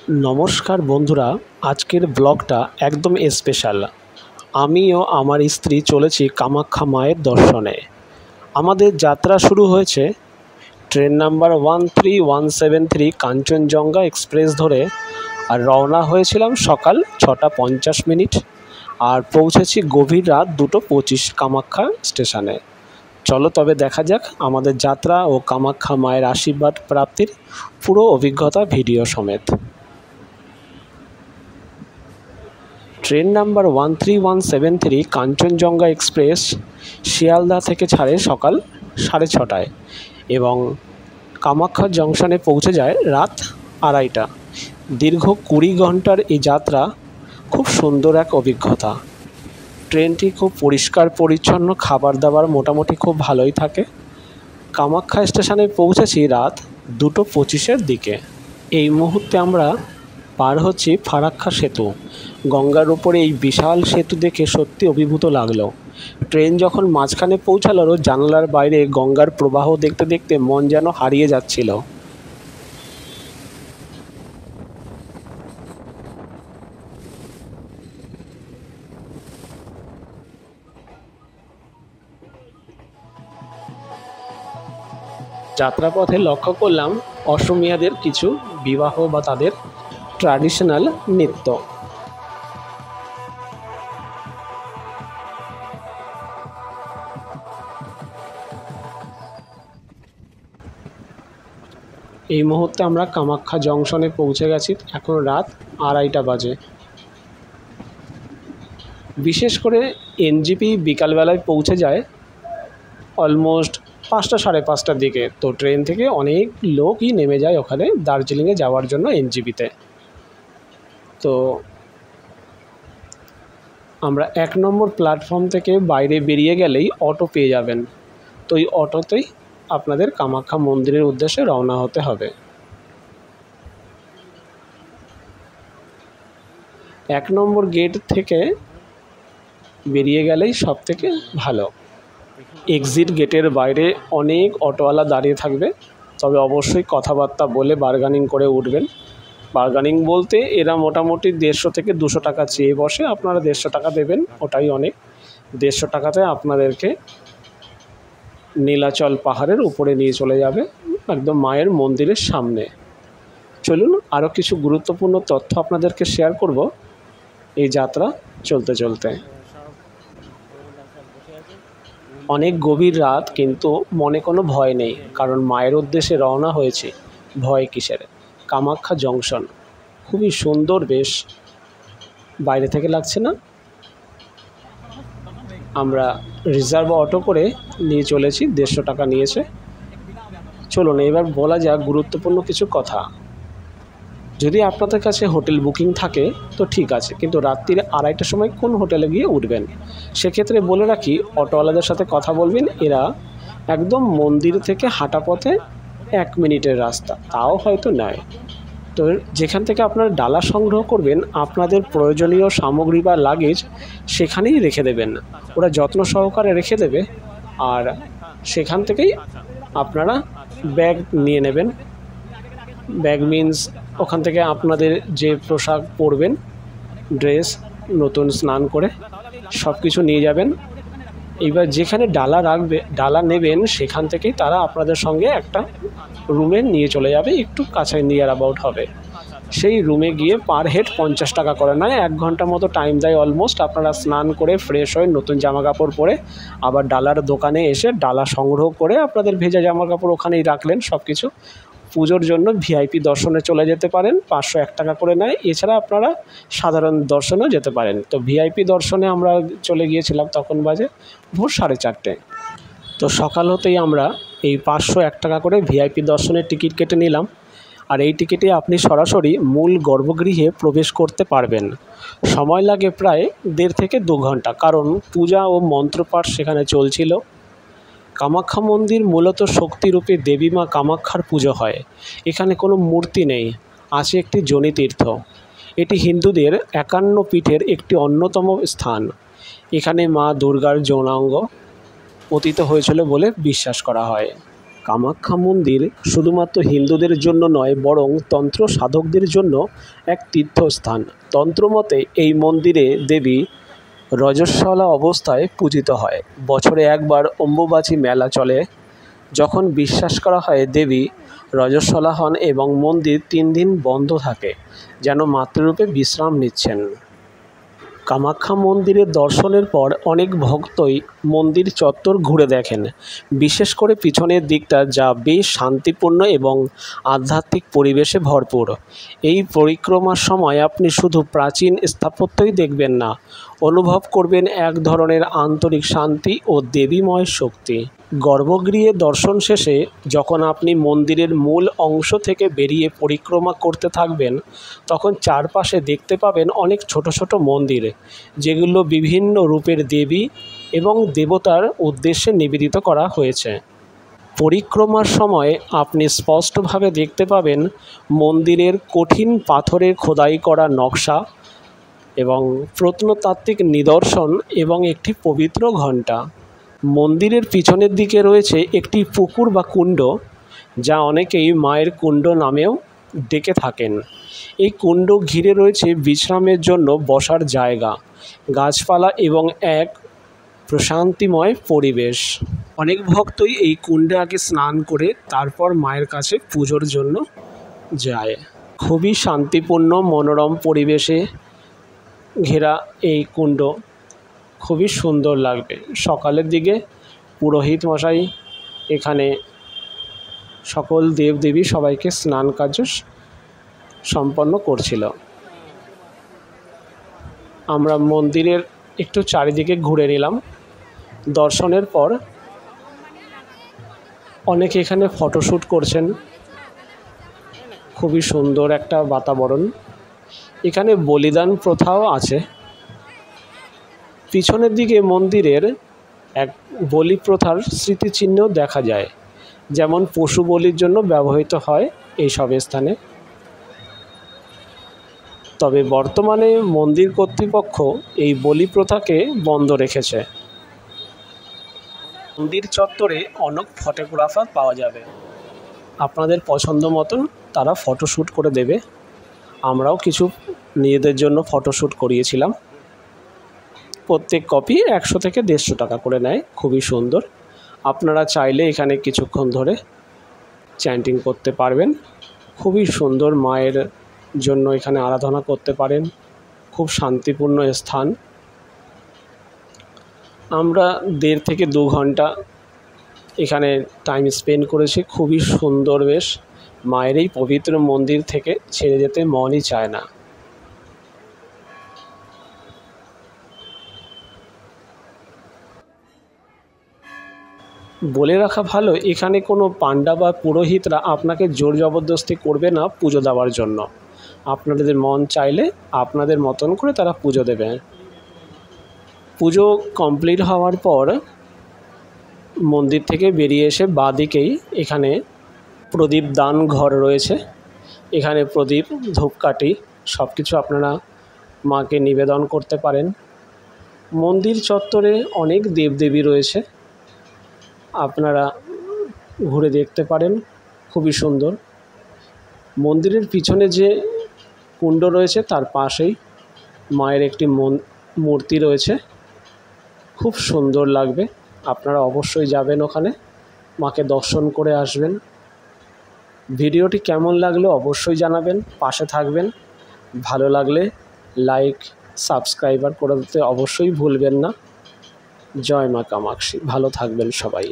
নমস্কার বন্ধুরা, আজকের ব্লগটা একদম স্পেশাল। আমি ও আমার স্ত্রী চলেছি কামাখ্যা মায়ের দর্শনে। আমাদের যাত্রা শুরু হয়েছে ট্রেন নাম্বার 13173 কাঞ্চনজঙ্ঘা এক্সপ্রেস ধরে, আর রওনা হয়েছিলাম সকাল 6:50 আর পৌঁছেছি গভীর রাত 2:25 কামাখ্যা স্টেশনে। চলো তবে দেখা যাক আমাদের যাত্রা ও কামাখ্যা মায়ের আশীর্বাদ প্রাপ্তির পুরো অভিজ্ঞতা ভিডিও সমেত। Train number 13173 Kanchenjunga express Sealdah থেকে ছাড়ে সকাল 6:30 এবং কামাখ্যা জংশনে পৌঁছে যায় রাত 2:30। দীর্ঘ 20 ঘন্টার এই যাত্রা খুব সুন্দর এক অভিজ্ঞতা। ট্রেনটি খুব পরিষ্কার পরিচ্ছন্ন, খাবার দাবার মোটামুটি খুব ভালোই থাকে। কামাখ্যা স্টেশনে পৌঁছেছি রাত 2:25 দিকে। এই মুহূর্তে আমরা পার হচ্ছি ফারাক্কা সেতু। গঙ্গার উপরে এই বিশাল সেতু দেখে সত্যি অভিভূত লাগলো। ট্রেন যখন মাঝখানে পৌঁছালো, জানালার বাইরে গঙ্গার প্রবাহ দেখতে দেখতে মন যেন হারিয়ে যাচ্ছিল। যাত্রাপথে লক্ষ্য করলাম অসমীয়াদের কিছু বিবাহ বা তাদের ট্র্যাডিশনাল নৃত্য। এই মুহূর্তে আমরা কামাখ্যা জংশনে পৌঁছে গেছি। এখন রাত 2:30 বাজে। বিশেষ করে এনজিপি বিকালবেলায় পৌঁছে যায় অলমোস্ট 5টা সাড়ে 5টার দিকে। তো ট্রেন থেকে অনেক লোকই নেমে যায় ওখানে দার্জিলিংয়ে যাওয়ার জন্য এনজিপিতে। তো আমরা 1 নম্বর প্ল্যাটফর্ম থেকে বাইরে বেরিয়ে গেলেই অটো পেয়ে যাবেন। তো এই অটোতেই আপনাদের কামাখ্যা মন্দিরের উদ্দেশ্যে রওনা হতে হবে। 1 নম্বর গেট থেকে বেরিয়ে গেলেই সব থেকে ভালো। এক্সিট গেটের বাইরে অনেক অটোওয়ালা দাঁড়িয়ে থাকবে, তবে অবশ্যই কথাবার্তা বলে বার্গেনিং করে উঠবেন। বার্গেনিং বলতে এরা মোটামুটি 150 থেকে 200 টাকা চেয়ে বসে, আপনারা 150 টাকা দেবেন, ওটাই অনেক। 150 টাকাতে আপনাদেরকে নীলাচল পাহাড়ের উপরে নিয়ে চলে যাবে, একদম মায়ের মন্দিরের সামনে। চলুন আরও কিছু গুরুত্বপূর্ণ তথ্য আপনাদেরকে শেয়ার করব এই যাত্রা চলতে চলতে। অনেক গভীর রাত, কিন্তু মনে কোনো ভয় নেই, কারণ মায়ের উদ্দেশ্যে রওনা হয়েছি। ভয় কিসের? কামাখ্যা জংশন খুবই সুন্দর, বেশ বাইরে থেকে লাগছে না? আমরা রিজার্ভ অটো করে নিয়ে চলেছি, 150 টাকা নিয়েছে। চলুন এবার বলা যাক গুরুত্বপূর্ণ কিছু কথা। যদি আপনাদের কাছে হোটেল বুকিং থাকে তো ঠিক আছে, কিন্তু রাত্রিরে 2:30টার সময় কোন হোটেলে গিয়ে উঠবেন? সেক্ষেত্রে বলে রাখি, অটোওয়ালাদের সাথে কথা বলবেন। এরা একদম মন্দির থেকে হাঁটা পথে 1 মিনিটের রাস্তা, তাও হয়তো নয়। তো যেখান থেকে আপনারা ডালা সংগ্রহ করবেন, আপনাদের প্রয়োজনীয় সামগ্রী বা লাগেজ সেখানেই রেখে দেবেন। ওরা যত্ন সহকারে রেখে দেবে, আর সেখান থেকেই আপনারা ব্যাগ নিয়ে নেবেন। ব্যাগ মিন্স ওখান থেকে আপনাদের যে পোশাক পরবেন, ড্রেস, নতুন স্নান করে সব কিছু নিয়ে যাবেন। এইবার যেখানে ডালা নেবেন সেখান থেকেই তারা আপনাদের সঙ্গে একটা রুমে নিয়ে চলে যাবে, একটু কাছে নিয়ার অ্যাবাউট হবে। সেই রুমে গিয়ে পার হেড 50 টাকা করে নেয়। 1 ঘন্টা মতো টাইম দেয় অলমোস্ট। আপনারা স্নান করে ফ্রেশ হয়ে নতুন জামা কাপড় পরে আবার ডালার দোকানে এসে ডালা সংগ্রহ করে আপনাদের ভেজা জামা কাপড় ওখানেই রাখলেন সব কিছু। পুজোর জন্য ভিআইপি দর্শনে চলে যেতে পারেন, 501 টাকা করে নেয়। এছাড়া আপনারা সাধারণ দর্শনেও যেতে পারেন। তো ভিআইপি দর্শনে আমরা চলে গিয়েছিলাম, তখন বাজে ভোর 4:30। তো সকাল হতেই আমরা এই 501 টাকা করে ভিআইপি দর্শনের টিকিট কেটে নিলাম। আর এই টিকিটে আপনি সরাসরি মূল গর্ভগৃহে প্রবেশ করতে পারবেন। সময় লাগে প্রায় 1.5 থেকে 2 ঘন্টা, কারণ পূজা ও মন্ত্রপাঠ সেখানে চলছিল। কামাখ্যা মন্দির মূলত শক্তিরূপে দেবী মা কামাখ্যার পুজো হয়। এখানে কোনো মূর্তি নেই, আছে একটি যোনি তীর্থ। এটি হিন্দুদের 51 পীঠের একটি অন্যতম স্থান। এখানে মা দুর্গার যৌনাঙ্গ পতিত হয়েছিল বলে বিশ্বাস করা হয়। কামাখ্যা মন্দির শুধুমাত্র হিন্দুদের জন্য নয়, বরং তন্ত্র সাধকদের জন্য এক তীর্থস্থান। তন্ত্রমতে এই মন্দিরে দেবী রজস্বলা অবস্থায় পূজিত হয়। বছরে একবার অম্বুবাচী মেলা চলে, যখন বিশ্বাস করা হয় দেবী রজস্বলা হন এবং মন্দির 3 দিন বন্ধ থাকে, যেন মাতৃরূপে বিশ্রাম নিচ্ছেন। কামাখ্যা মন্দিরের দর্শনের পর অনেক ভক্তই মন্দির চত্বর ঘুরে দেখেন, বিশেষ করে পিছনের দিকটা, যা বেশ শান্তিপূর্ণ এবং আধ্যাত্মিক পরিবেশে ভরপুর। এই পরিক্রমার সময় আপনি শুধু প্রাচীন স্থাপত্যই দেখবেন না, অনুভব করবেন এক ধরনের আন্তরিক শান্তি ও দেবীময় শক্তি। গর্ভগৃহে দর্শন শেষে যখন আপনি মন্দিরের মূল অংশ থেকে বেরিয়ে পরিক্রমা করতে থাকবেন, তখন চারপাশে দেখতে পাবেন অনেক ছোট ছোট মন্দির, যেগুলো বিভিন্ন রূপের দেবী এবং দেবতার উদ্দেশ্যে নিবেদিত করা হয়েছে। পরিক্রমার সময় আপনি স্পষ্টভাবে দেখতে পাবেন মন্দিরের কঠিন পাথরের খোদাই করা নকশা এবং প্রত্নতাত্ত্বিক নিদর্শন এবং একটি পবিত্র ঘণ্টা। মন্দিরের পিছনের দিকে রয়েছে একটি পুকুর বা কুণ্ড, যা অনেকেই মায়ের কুণ্ড নামেও ডেকে থাকেন। এই কুণ্ড ঘিরে রয়েছে বিশ্রামের জন্য বসার জায়গা, গাছপালা এবং এক প্রশান্তিময় পরিবেশ। অনেক ভক্তই এই কুণ্ডে আগে স্নান করে তারপর মায়ের কাছে পুজোর জন্য যায়। খুবই শান্তিপূর্ণ মনোরম পরিবেশে ঘেরা এই কুণ্ড খুবই সুন্দর লাগবে। সকালের দিকে পুরোহিত মশাই এখানে সকল দেবদেবী সবাইকে স্নান কার্য সম্পন্ন করছিল। আমরা মন্দিরের একটু চারিদিকে ঘুরে নিলাম। দর্শনের পর অনেকে এখানে ফটোশ্যুট করছেন। খুবই সুন্দর একটা বাতাবরণ। এখানে বলিদান প্রথাও আছে। পিছনের দিকে মন্দিরের এক বলি প্রথার স্মৃতিচিহ্ন দেখা যায়, যেমন পশু বলির জন্য ব্যবহৃত হয় এই সব স্থানে। তবে বর্তমানে মন্দির কর্তৃপক্ষ এই বলি প্রথাকে বন্ধ রেখেছে। মন্দির চত্বরে অনেক ফটোগ্রাফার পাওয়া যাবে, আপনাদের পছন্দ মতন তারা ফটোশ্যুট করে দেবে। আমরাও কিছু নিজেদের জন্য ফটোশ্যুট করিয়েছিলাম। প্রত্যেক কপি 100 থেকে 150 টাকা করে নেয়। খুবই সুন্দর। আপনারা চাইলে এখানে কিছুক্ষণ ধরে চ্যান্টিং করতে পারবেন। খুবই সুন্দর, মায়ের জন্য এখানে আরাধনা করতে পারেন। খুব শান্তিপূর্ণ স্থান। আমরা 1.5 থেকে 2 ঘন্টা এখানে টাইম স্পেন্ড করেছি। খুবই সুন্দর বেশ। মায়ের এই পবিত্র মন্দির থেকে ছেড়ে যেতে মনই চায় না। বলে রাখা ভালো, এখানে কোনো পান্ডা বা পুরোহিতরা আপনাকে জোর জবরদস্তি করবে না পুজো দেওয়ার জন্য। আপনাদের মন চাইলে আপনাদের মতন করে তারা পুজো দেবে। পুজো কমপ্লিট হওয়ার পর মন্দির থেকে বেরিয়ে এসে বাঁদিকেই এখানে প্রদীপ দান ঘর রয়েছে। এখানে প্রদীপ, ধূপকাঠি সব কিছু আপনারা মাকে নিবেদন করতে পারেন। মন্দির চত্বরে অনেক দেবদেবী রয়েছে, আপনারা ঘুরে দেখতে পারেন। খুবই সুন্দর। মন্দিরের পিছনে যে কুণ্ড রয়েছে তার পাশেই মায়ের একটি মূর্তি রয়েছে। খুব সুন্দর লাগবে। আপনারা অবশ্যই যাবেন ওখানে, মাকে দর্শন করে আসবেন। ভিডিওটি কেমন লাগলো অবশ্যই জানাবেন, পাশে থাকবেন। ভালো লাগলে লাইক, সাবস্ক্রাইবার করে দিতে অবশ্যই ভুলবেন না। জয় মা কামাক্ষী। ভালো থাকবেন সবাই।